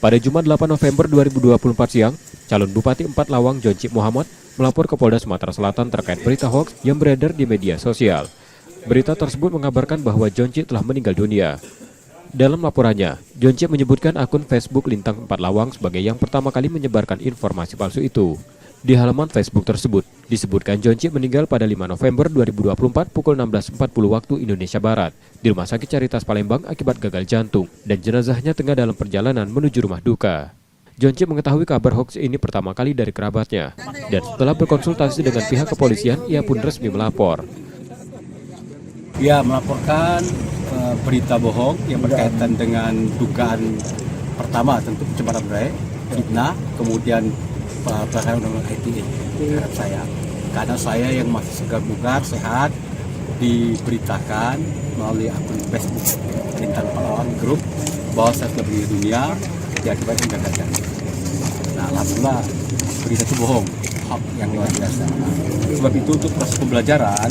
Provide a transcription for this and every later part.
Pada Jumat 8 November 2024 siang, calon Bupati 4 Lawang Joncik Muhammad melapor ke Polda Sumatera Selatan terkait berita hoaks yang beredar di media sosial. Berita tersebut mengabarkan bahwa Joncik telah meninggal dunia. Dalam laporannya, Joncik menyebutkan akun Facebook Lintang 4 Lawang sebagai yang pertama kali menyebarkan informasi palsu itu. Di halaman Facebook tersebut, disebutkan Joncik meninggal pada 5 November 2024 pukul 16.40 waktu Indonesia Barat di Rumah Sakit Caritas Palembang akibat gagal jantung dan jenazahnya tengah dalam perjalanan menuju rumah duka. Joncik mengetahui kabar hoax ini pertama kali dari kerabatnya dan setelah berkonsultasi dengan pihak kepolisian, ia pun resmi melapor. Ia melaporkan berita bohong yang berkaitan dengan dugaan pertama tentu pencemaran budaya, fitnah, kemudian pelanggaran undang-undang ITE terhadap saya. Karena saya yang masih segar bugar, sehat, diberitakan melalui akun Facebook Lintang Pahlawan Group bahwa saya sudah meninggal dunia diakibatkan gagal jantung. Nah, alhamdulillah berita itu bohong, hoax yang luar biasa. Sebab itu untuk proses pembelajaran,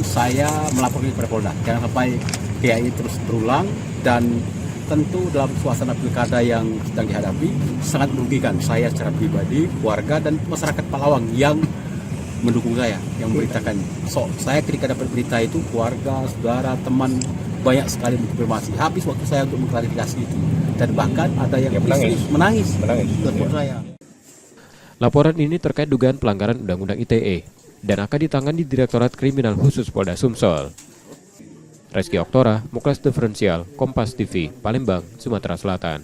saya melaporkan kepada Polda. Jangan sampai kayak ini terus berulang, dan tentu dalam suasana pilkada yang sedang dihadapi sangat merugikan saya secara pribadi, keluarga, dan masyarakat Palawang yang mendukung saya, yang memberitakan. Saya ketika dapat berita itu, keluarga, saudara, teman, banyak sekali mengonfirmasi. Habis waktu saya untuk mengklarifikasi itu, dan bahkan ada yang menangis. Saya. Laporan ini terkait dugaan pelanggaran Undang-Undang ITE dan akan ditangani Direktorat Kriminal Khusus Polda Sumsel. Reski Oktora, Muklas Diferensial, Kompas TV, Palembang, Sumatera Selatan.